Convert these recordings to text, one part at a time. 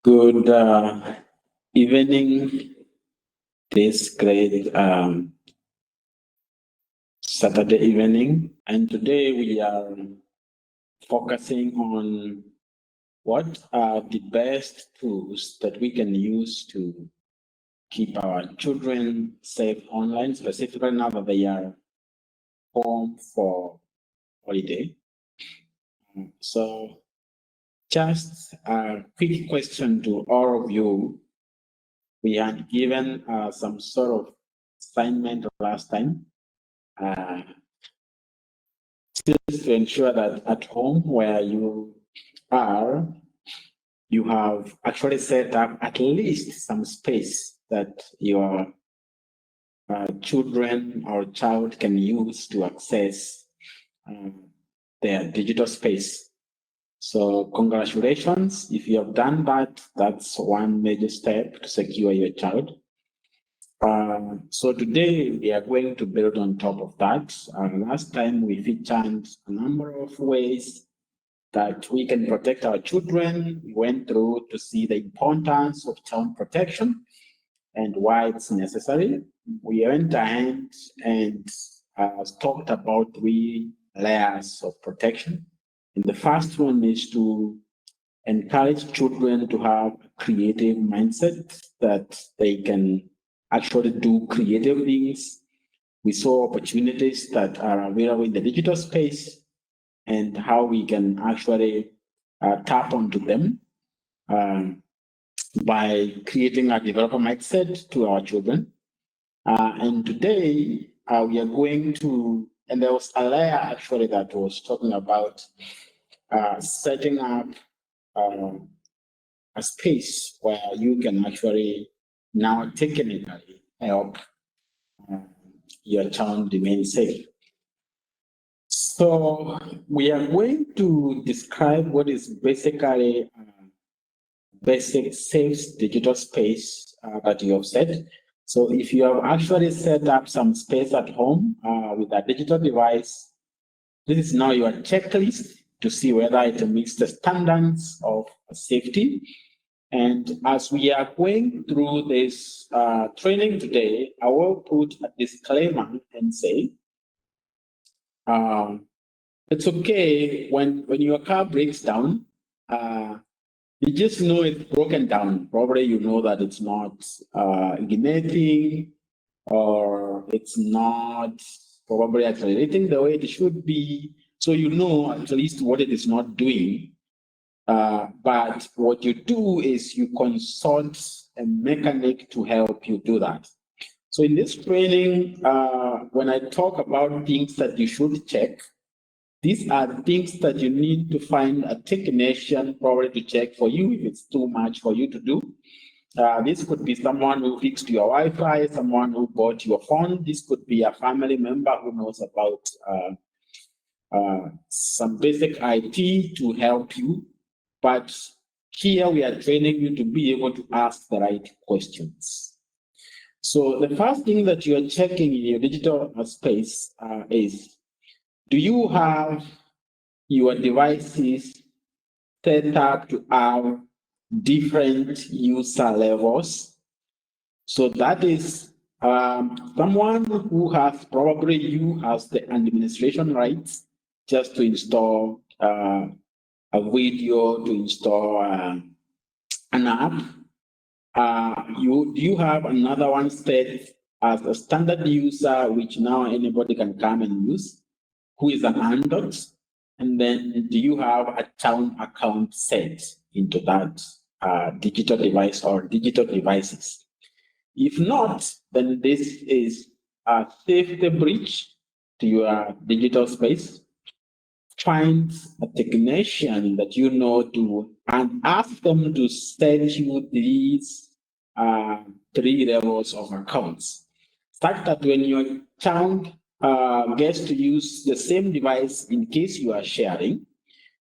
Good evening, this great Saturday evening. And today we are focusing on what are the best tools that we can use to keep our children safe online, specifically now that they are home for holiday. So just a quick question to all of you. We had given some sort of assignment last time uh, just to ensure that at home where you are, you have actually set up at least some space that your children or child can use to access their digital space. So congratulations, if you have done that, that's one major step to secure your child. So today we are going to build on top of that. Last time we featured a number of ways that we can protect our children. We went through to see the importance of child protection and why it's necessary. We went ahead and talked about 3 layers of protection. And the first one is to encourage children to have a creative mindset that they can actually do creative things. We saw opportunities that are available in the digital space and how we can actually tap onto them by creating a developer mindset to our children. And today we are going to, and there was a layer actually that was talking about setting up a space where you can actually now technically help your child remain safe. So we are going to describe what is basically basic safe digital space that you have set. So if you have actually set up some space at home with a digital device, this is now your checklist to see whether it meets the standards of safety. And as we are going through this training today, I will put a disclaimer and say, it's okay when your car breaks down, you just know it's broken down. Probably you know that it's not igniting or it's not probably accelerating the way it should be. So you know at least what it is not doing. But what you do is you consult a mechanic to help you do that. So in this training, when I talk about things that you should check, these are things that you need to find a technician probably to check for you if it's too much for you to do. This could be someone who fixed your Wi-Fi, someone who bought your phone. This could be a family member who knows about some basic IT to help you. But here we are training you to be able to ask the right questions. So the first thing that you are checking in your digital space is, do you have your devices set up to have different user levels? So that is someone who has, probably you has the administration rights just to install a video, to install an app. Do you have another one set as a standard user, which now anybody can come and use, who is an Android? And then do you have a town account set into that digital device or digital devices? If not, then this is a safety breach to your digital space. Find a technician that you know to and ask them to send you these 3 levels of accounts, such that when your child gets to use the same device in case you are sharing,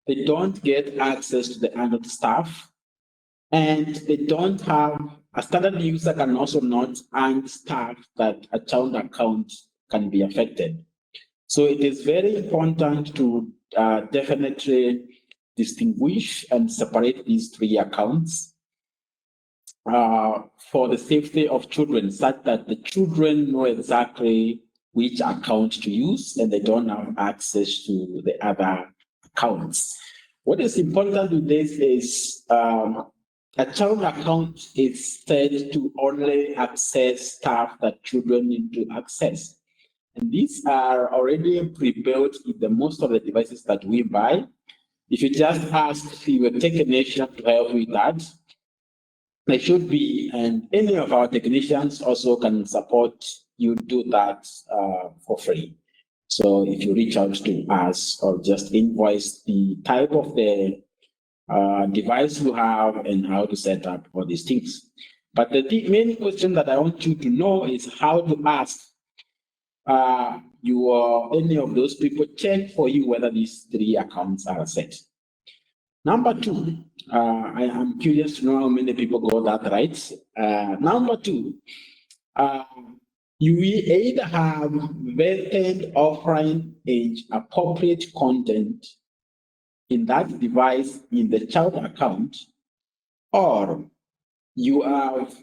they don't get access to the Android stuff, and they don't have a standard user can also not earn stuff that a child account can be affected. So it is very important to definitely distinguish and separate these 3 accounts. for the safety of children, such that the children know exactly which account to use and they don't have access to the other accounts. What is important with this is a child account is said to only access stuff that children need to access. And these are already pre-built in the most of the devices that we buy. If you just ask your technician to help with that, they should be, and any of our technicians also can support you do that for free. So if you reach out to us or just invoice the type of the device you have and how to set up all these things. But the main question that I want you to know is how to ask you or any of those people check for you whether these three accounts are set. Number two, I am curious to know how many people got that right. Number two, you will either have vetted offline age appropriate content in that device in the child account, or you have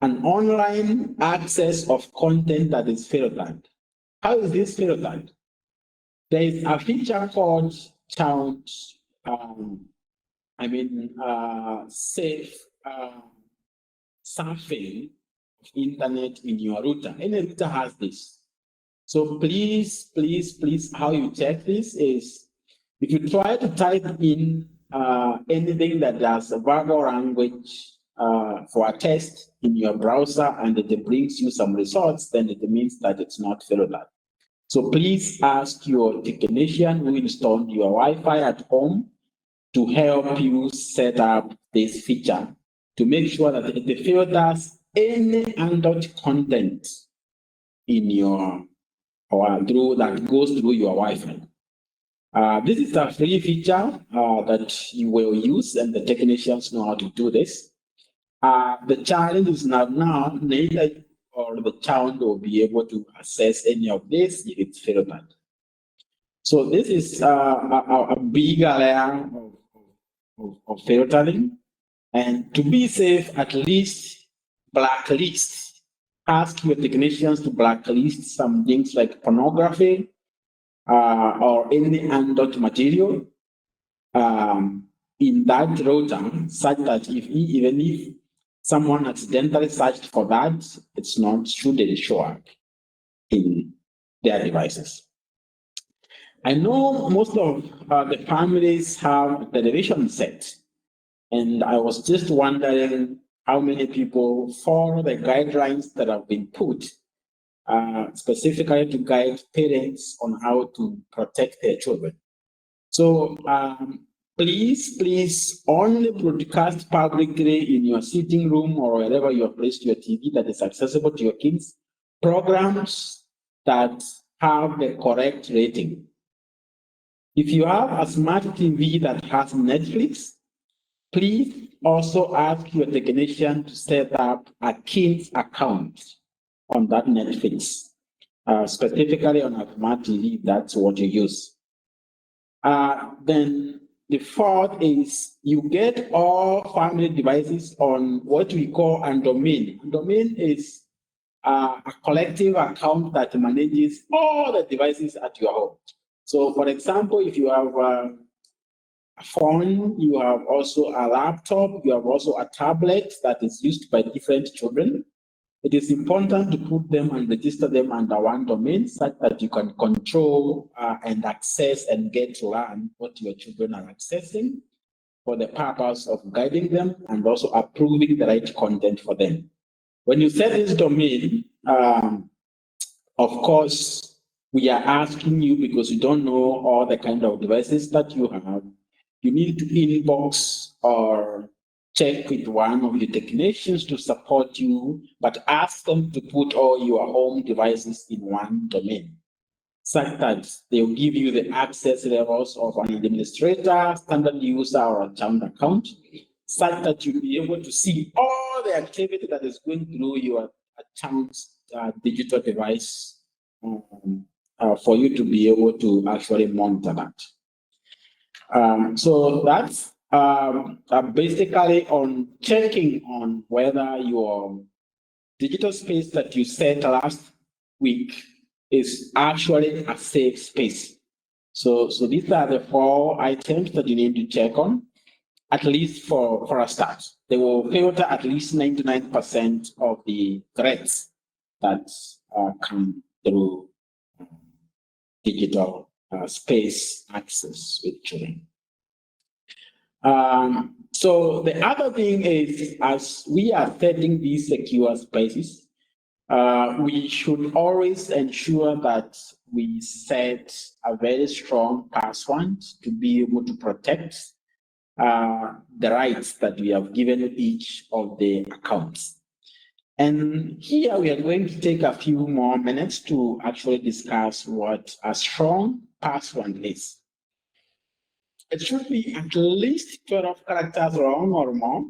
an online access of content that is filtered. How is this filtered? There is a feature called child, safe surfing of internet in your router. Any router has this. So please, how you check this is if you try to type in anything that has a verbal language for a test in your browser and it brings you some results, then it means that it's not filtered. So please ask your technician who installed your Wi-Fi at home to help you set up this feature to make sure that it filters any adult content in your or through that goes through your Wi-Fi. This is a free feature that you will use, and the technicians know how to do this. The challenge is now neither you or the child will be able to access any of this if it's filtered. So this is a bigger layer of filtering. And to be safe, at least blacklist. Ask your technicians to blacklist some things like pornography or any adult material in that router, such that even if someone accidentally searched for that, it's not shouldn't show up in their devices. I know most of the families have a television set, and I was just wondering how many people follow the guidelines that have been put specifically to guide parents on how to protect their children. So please only broadcast publicly in your sitting room or wherever you have placed your TV that is accessible to your kids, programs that have the correct rating. If you have a smart TV that has Netflix, please also ask your technician to set up a kids account on that Netflix, specifically on a smart TV, that's what you use. Then the fourth is you get all family devices on what we call a domain. Domain is a collective account that manages all the devices at your home. So for example, if you have a phone, you have also a laptop, you have also a tablet that is used by different children. It is important to put them and register them under one domain such that you can control and access and get to learn what your children are accessing for the purpose of guiding them and also approving the right content for them. When you set this domain, of course, we are asking you because you don't know all the kind of devices that you have. You need to inbox or check with one of your technicians to support you, but ask them to put all your home devices in one domain, such that they'll give you the access levels of an administrator, standard user, or a child account, such that you'll be able to see all the activity that is going through your child's digital device for you to be able to actually monitor that. So that's basically on checking on whether your digital space that you set last week is actually a safe space. So these are the 4 items that you need to check on, at least for a start. They will filter at least 99% of the threats that come through digital space access with children. So the other thing is, as we are setting these secure spaces, we should always ensure that we set a very strong password to be able to protect the rights that we have given each of the accounts. And here we are going to take a few more minutes to actually discuss what a strong password is. It should be at least 12 characters long or more.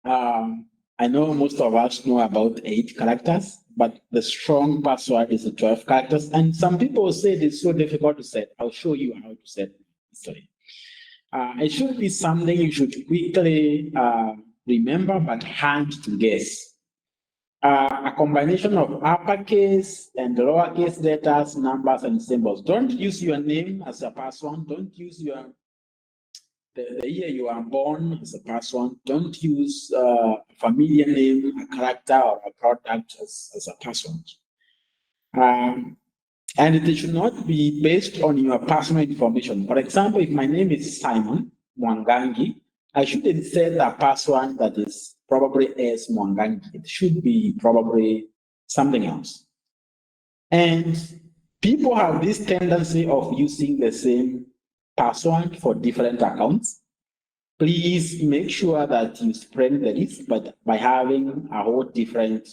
I know most of us know about 8 characters, but the strong password is 12 characters. And some people say it's so difficult to set. I'll show you how to set it. It should be something you should quickly remember, but hard to guess. A combination of uppercase and lowercase letters, numbers, and symbols. Don't use your name as a password. Don't use the year you are born as a password. Don't use a familiar name, a character, or a product as a password. And it should not be based on your personal information. For example, if my name is Simon Mwangangi, I shouldn't set a password that is probably S Mwangangi. It should be probably something else. And people have this tendency of using the same password for different accounts. Please make sure that you spread the risk, but by having a whole different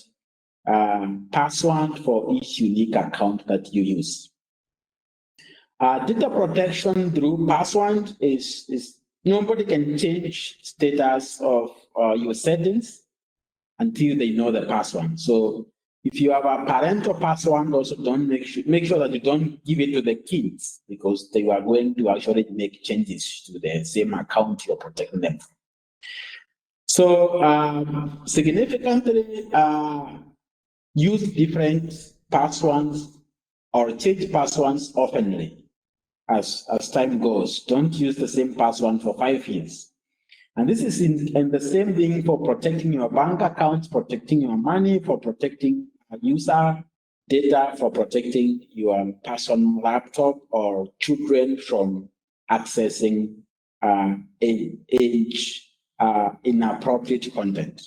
password for each unique account that you use. Data protection through password is nobody can change status of your settings until they know the password. So if you have a parental password, also don't make sure that you don't give it to the kids, because they are going to actually make changes to the same account you're protecting them from. So significantly use different passwords or change passwords oftenly as time goes. Don't use the same password for 5 years. And this is in the same thing for protecting your bank accounts, protecting your money, for protecting user data, for protecting your personal laptop or children from accessing inappropriate content.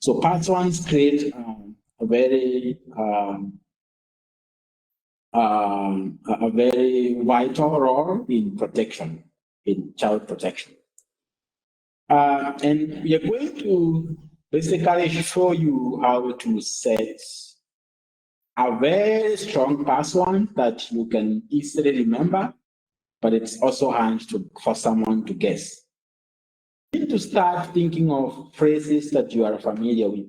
So passwords create a very vital role in protection, in child protection. And we are going to basically show you how to set a very strong password that you can easily remember, but it's also hard for someone to guess. You need to start thinking of phrases that you are familiar with.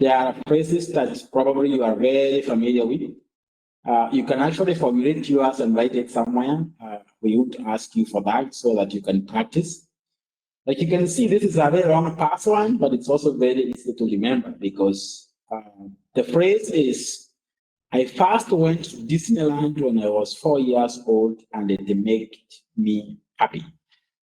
There are phrases that probably you are very familiar with. You can actually formulate yours and write it somewhere. We would ask you for that so that you can practice. Like you can see, this is a very long password, but it's also very easy to remember because the phrase is, I first went to Disneyland when I was 4 years old and it made me happy.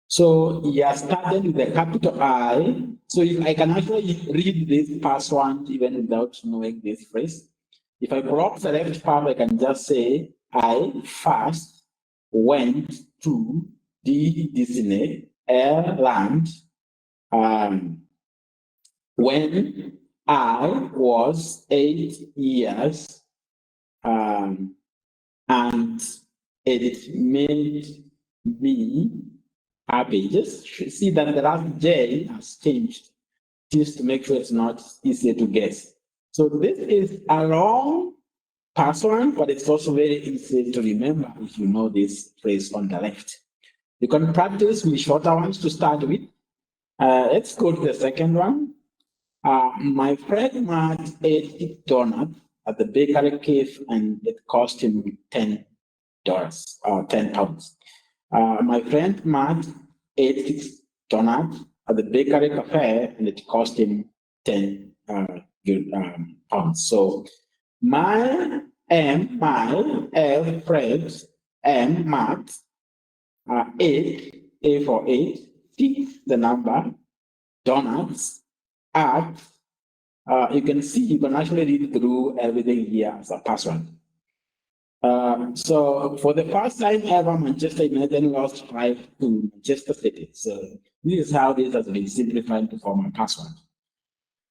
So you are started with the capital I. So I can actually read this password even without knowing this phrase. If I block the left part, I can just say, I first went to the Disney Airland when I was 8 years, and it made me happy. Just see that the last J has changed just to make sure it's not easy to guess. So this is a long password, but it's also very easy to remember if you know this phrase on the left. You can practice with shorter ones to start with. Let's go to the second one. My friend Matt ate donut at the bakery cafe and it cost him $10. £10. My friend Matt ate 6 donuts at the bakery cafe, and it cost him 10 pounds. So my Fred, Matt, 8, A for 8, 6, the number, donuts, at, you can actually read through everything here as a password. So for the first time ever, Manchester United lost 5 to Manchester City. So this is how this has been simplified to form a password.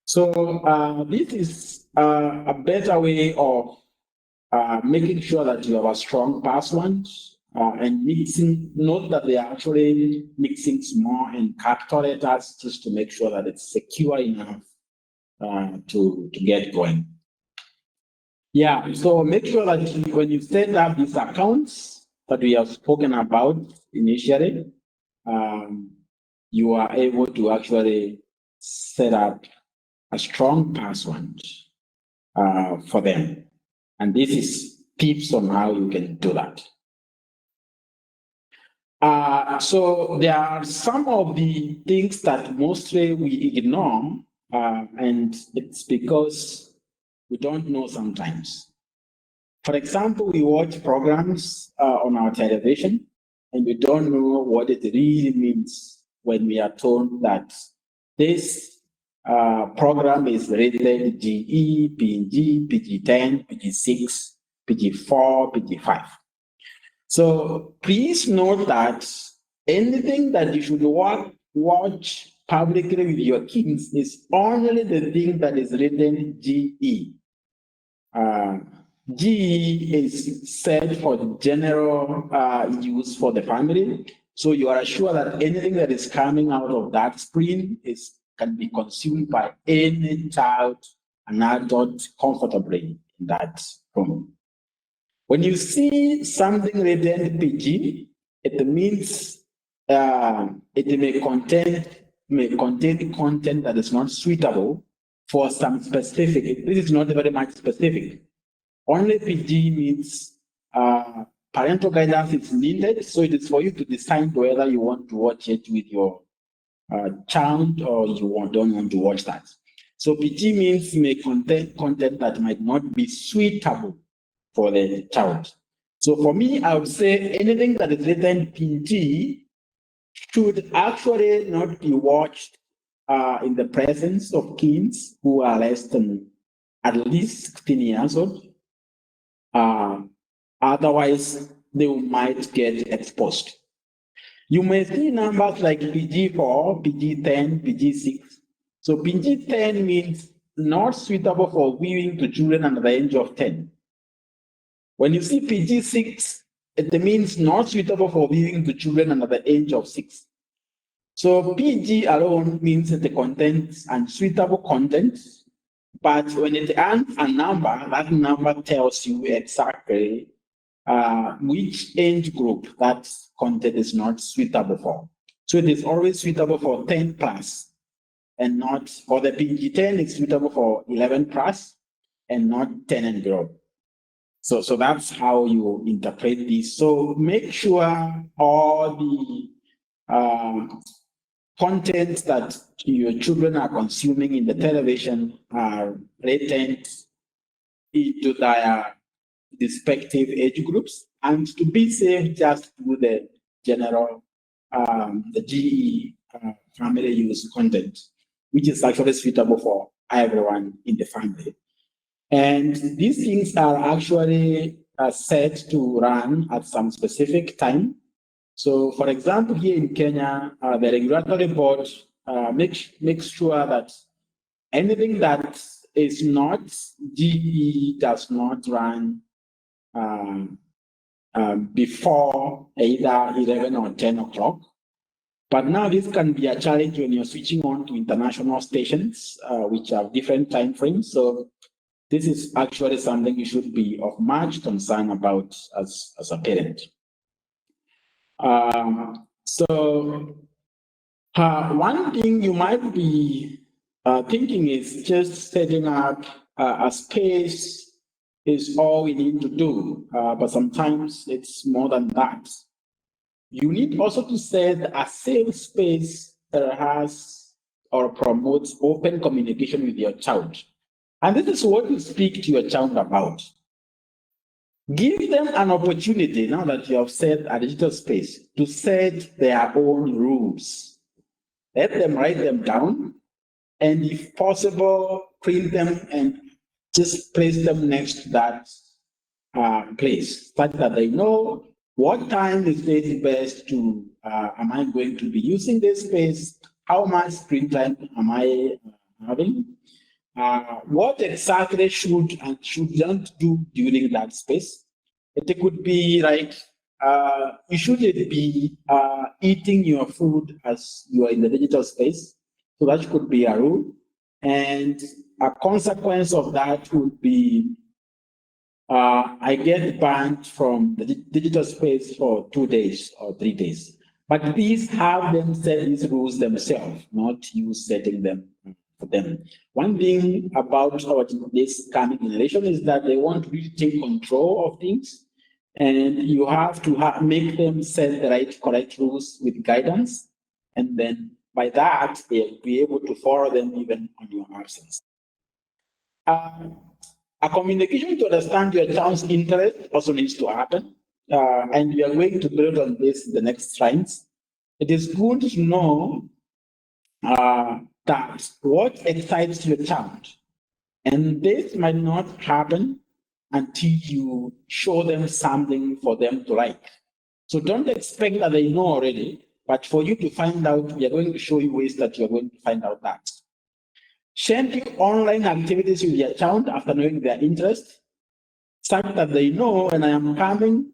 So this is a better way of making sure that you have a strong password and mixing. Note that they are actually mixing small and capital letters just to make sure that it's secure enough to get going. Yeah, so make sure that when you set up these accounts that we have spoken about initially, you are able to actually set up a strong password for them. And this is tips on how you can do that. So there are some of the things that mostly we ignore, and it's because we don't know sometimes. For example, we watch programs on our television, and we don't know what it really means when we are told that this program is rated GE, PG, PG-10, PG-6, PG-4, PG-5. So please note that anything that you should watch publicly with your kids is only the thing that is rated GE. GE is set for general use for the family. So you are sure that anything that is coming out of that screen can be consumed by any child and adult comfortably in that room. When you see something rated PG, it means it may contain content that is not suitable for some specific. This is not very much specific. Only PG means parental guidance is needed, so it is for you to decide whether you want to watch it with your child or you don't want to watch that. So PG means may contain content that might not be suitable for the child. So for me, I would say anything that is written PG should actually not be watched in the presence of kids who are less than at least 16 years old. Otherwise, they might get exposed. You may see numbers like PG4, PG10, PG6. So PG10 means not suitable for viewing to children under the age of 10. When you see PG6, it means not suitable for viewing to children under the age of 6. So PG alone means that the content unsuitable content, but when it adds a number, that number tells you exactly which age group that content is not suitable for. So it is always suitable for 10 plus and not, or the PG10 is suitable for 11 plus and not 10 and below. So that's how you interpret this. So make sure all the content that your children are consuming in the television are rated into their respective age groups, and to be safe, just do the general, the GE family use content, which is actually suitable for everyone in the family. And these things are actually set to run at some specific time. So, for example, here in Kenya, the regulatory board makes sure that anything that is not GE does not run before either 11 or 10 o'clock. But now this can be a challenge when you're switching on to international stations, which have different time frames. So this is actually something you should be of much concern about as a parent. One thing you might be thinking is just setting up a space is all we need to do, but sometimes it's more than that. You need also to set a safe space that has or promotes open communication with your child. And this is what you speak to your child about. Give them an opportunity, now that you have set a digital space, to set their own rules. Let them write them down, and if possible, print them and just place them next to that place, such that they know what time is it best to, am I going to be using this space? How much screen time am I having? What exactly should and shouldn't do during that space? It could be like, you shouldn't be eating your food as you are in the digital space. So that could be a rule. And a consequence of that would be, I get banned from the digital space for 2 days or 3 days. But please have them set these rules themselves, not you setting them for them. One thing about this coming generation is that they want to really take control of things, and you have to make them set the right, correct rules with guidance, and then by that they'll be able to follow them even on your absence. A communication to understand your child's interest also needs to happen, and we are going to build on this in the next slides. It is good to know that what excites your child, and this might not happen until you show them something for them to like. So don't expect that they know already, but for you to find out, we are going to show you ways that you're going to find out that. Schedule online activities with your child after knowing their interest, such that they know when I am coming,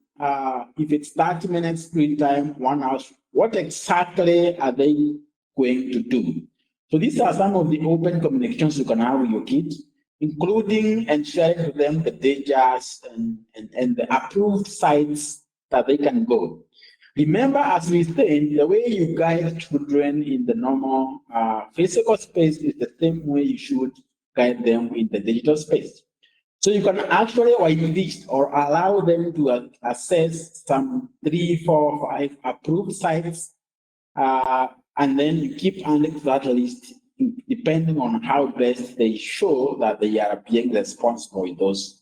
if it's 30 minutes screen time, 1 hour, what exactly are they going to do? So these are some of the open communications you can have with your kids, including and sharing with them the dangers and the approved sites that they can go. Remember, as we said, the way you guide children in the normal physical space is the same way you should guide them in the digital space. So you can actually whitelist or allow them to access some 3, 4, 5 approved sites, and then you keep adding to that list depending on how best they show that they are being responsible with those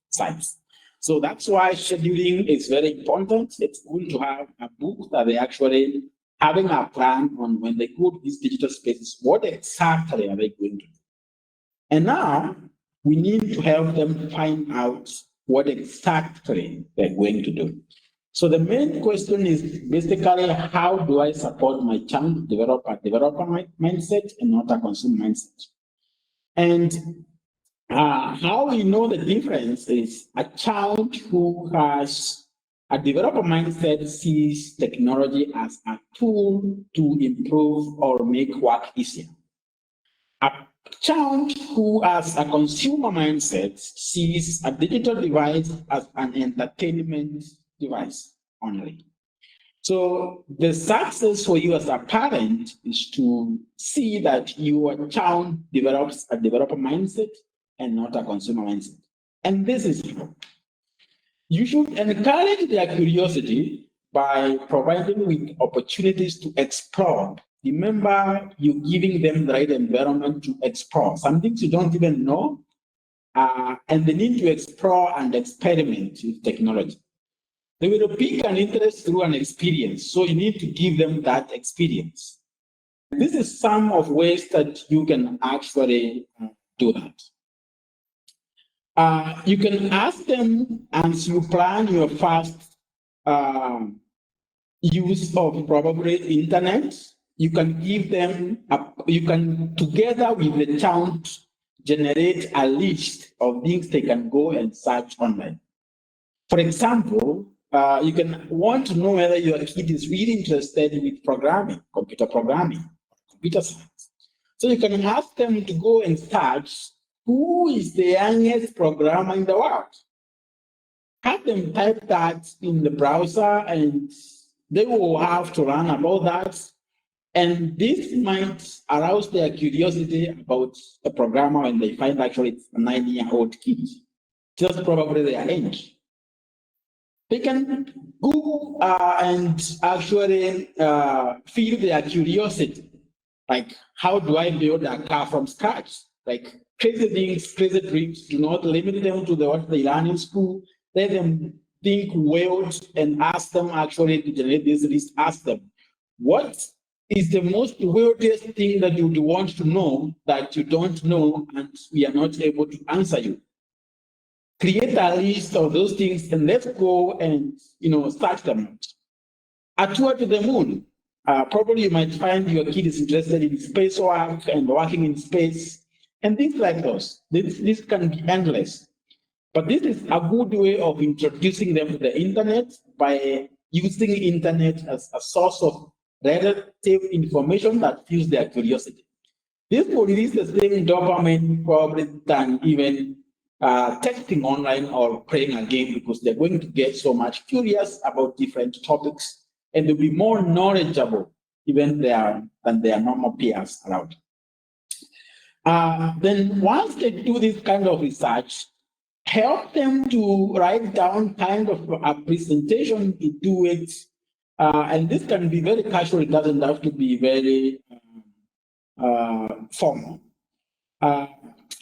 sites. So that's why scheduling is very important. It's good to have a book that they actually having a plan on when they go to these digital spaces, what exactly are they going to do? And now we need to help them find out what exactly they're going to do. So the main question is basically, how do I support my child to develop a developer mindset and not a consumer mindset? And how we know the difference is a child who has a developer mindset sees technology as a tool to improve or make work easier. A child who has a consumer mindset sees a digital device as an entertainment device only. So the success for you as a parent is to see that your child develops a developer mindset and not a consumer mindset. And this is how. You should encourage their curiosity by providing with opportunities to explore. Remember, you're giving them the right environment to explore. Some things you don't even know, and they need to explore and experiment with technology. They will pick an interest through an experience, so you need to give them that experience. This is some of ways that you can actually do that. You can ask them as you plan your first use of probably internet. You can give them, you can together with the child generate a list of things they can go and search online. For example, you can want to know whether your kid is really interested with programming, computer science. So you can ask them to go and search who is the youngest programmer in the world. Have them type that in the browser and they will have to learn about that. And this might arouse their curiosity about a programmer when they find actually it's a 9-year-old kid. just probably their age. They can go and actually feel their curiosity. Like, how do I build a car from scratch? Like, crazy things, crazy dreams. Do not limit them to what they learn in school. Let them think wild and ask them actually to generate this list. Ask them, what is the most weirdest thing that you would want to know that you don't know and we are not able to answer you? Create a list of those things and let's go and start them. A tour to the moon. Probably you might find your kid is interested in space work and working in space and things like those. This can be endless. But this is a good way of introducing them to the internet by using internet as a source of relative information that fuels their curiosity. This will release the same dopamine probably than even texting online or playing a game, because they're going to get so much curious about different topics and they'll be more knowledgeable even than their normal peers around. Then once they do this kind of research, help them to write down kind of a presentation to do it. And this can be very casual, it doesn't have to be very formal.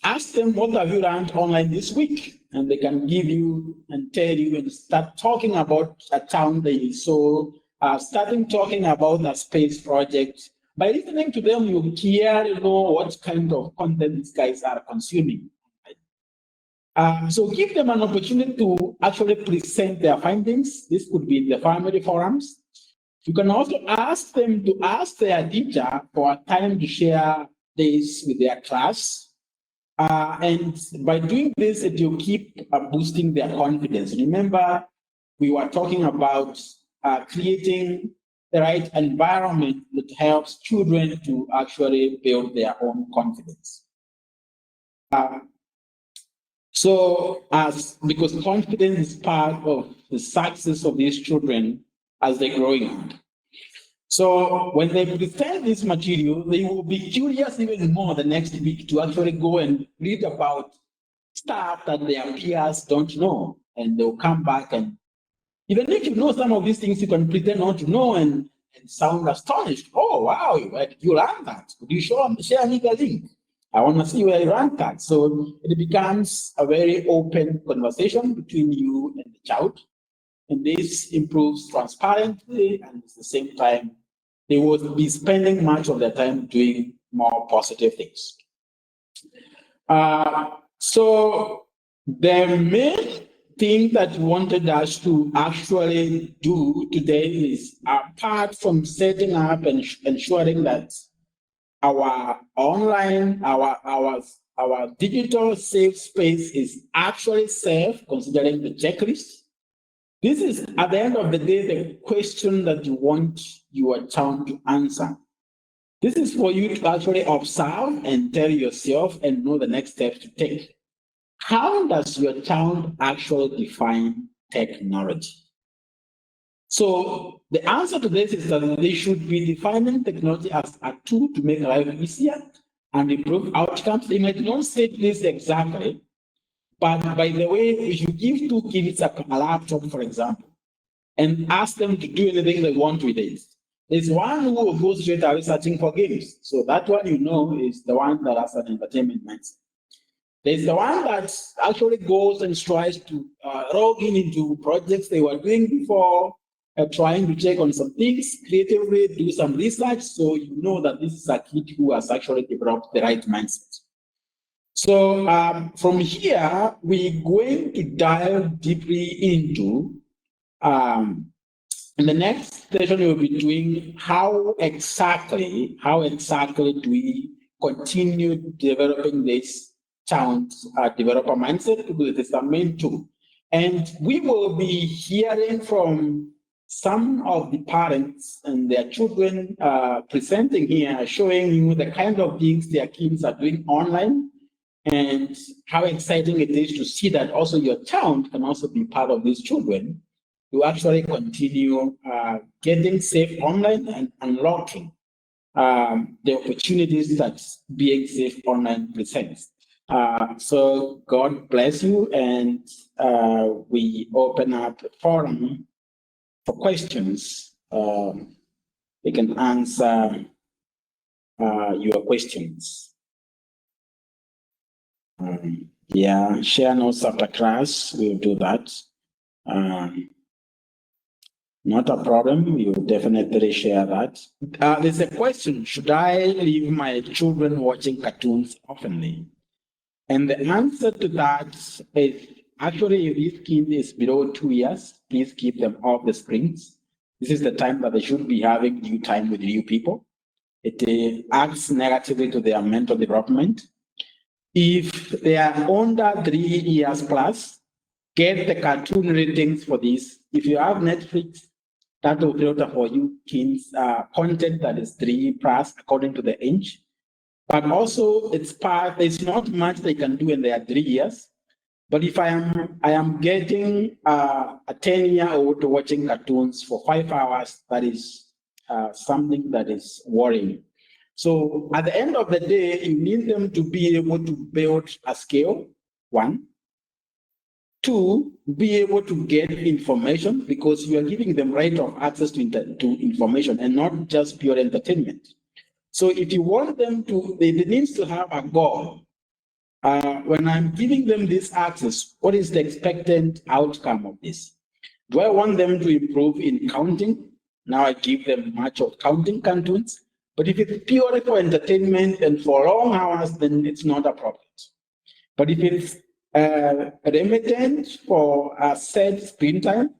Ask them, what have you learned online this week? And they can give you and tell you and start talking about a town they saw, starting talking about a space project. By listening to them, you clearly know what kind of content these guys are consuming. So give them an opportunity to actually present their findings. This could be in the family forums. You can also ask them to ask their teacher for a time to share this with their class. And by doing this, it will keep boosting their confidence. Remember, we were talking about creating the right environment that helps children to actually build their own confidence. Because confidence is part of the success of these children as they're growing up. So when they present this material, they will be curious even more the next week to actually go and read about stuff that their peers don't know. And they'll come back, and even if you know some of these things, you can pretend not to know and sound astonished. Oh, wow, you learned that. Could you share me the link? I want to see where you learned that. So it becomes a very open conversation between you and the child. And this improves transparency, and at the same time, they will be spending much of their time doing more positive things. So the main thing that we wanted us to actually do today is, apart from setting up and ensuring that our online, our digital safe space is actually safe, considering the checklist. This is, at the end of the day, the question that you want your child to answer. This is for you to actually observe and tell yourself and know the next steps to take. How does your child actually define technology? So the answer to this is that they should be defining technology as a tool to make life easier and improve outcomes. They might not say this exactly, but by the way, if you give two kids a laptop, for example, and ask them to do anything they want with it, there's one who will go straight away searching for games. So that one, is the one that has an entertainment mindset. There's the one that actually goes and tries to log into projects they were doing before, trying to check on some things, creatively do some research, so you know that this is a kid who has actually developed the right mindset. So from here, we're going to dive deeply into, in the next session, we'll be doing how exactly do we continue developing this child developer mindset, because it is the main tool. And we will be hearing from some of the parents and their children presenting here, showing you the kind of things their kids are doing online, and how exciting it is to see that also your child can also be part of these children to actually continue getting safe online and unlocking the opportunities that being safe online presents. So God bless you, and we open up a forum for questions. We can answer your questions. Yeah, share notes after class. We'll do that. Not a problem. You definitely share that. There's a question: should I leave my children watching cartoons oftenly? And the answer to that is actually, if this kid is below 2 years, please keep them off the screens. This is the time that they should be having new time with new people. It acts negatively to their mental development. If they are under 3 years plus, get the cartoon ratings for this. If you have Netflix, that will filter for you kids content that is 3 plus according to the age. But also, there's not much they can do when they are 3 years. But if I am getting a 10-year-old watching cartoons for 5 hours, that is something that is worrying. So at the end of the day, you need them to be able to build a skill, one. Two, be able to get information, because you are giving them right of access to information and not just pure entertainment. So if you want them to, they need to have a goal. When I'm giving them this access, what is the expected outcome of this? Do I want them to improve in counting? Now I give them much of counting cartoons. But if it's purely for entertainment and for long hours, then it's not a problem. But if it's remittent for a set screen time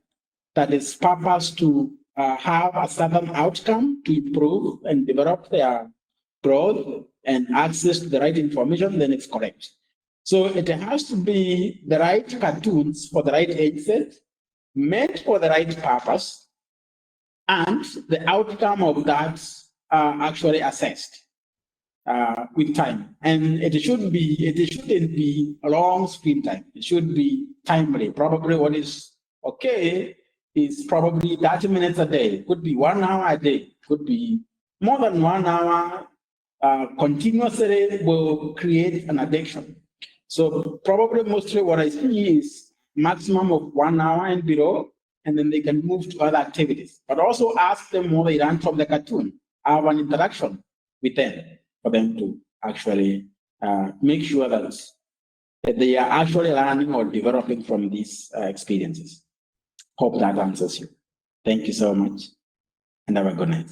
that is purpose to have a certain outcome to improve and develop their growth and access to the right information, then it's correct. So it has to be the right cartoons for the right age set, meant for the right purpose, and the outcome of that actually assessed with time. And it shouldn't be a long screen time. It should be timely. Probably what is okay is probably 30 minutes a day. Could be 1 hour a day. Could be more than 1 hour continuously will create an addiction. So probably mostly what I see is maximum of 1 hour and below, and then they can move to other activities. But also ask them what they learn from the cartoon. Have an interaction with them for them to actually make sure that they are actually learning or developing from these experiences. Hope that answers you. Thank you so much, and have a good night.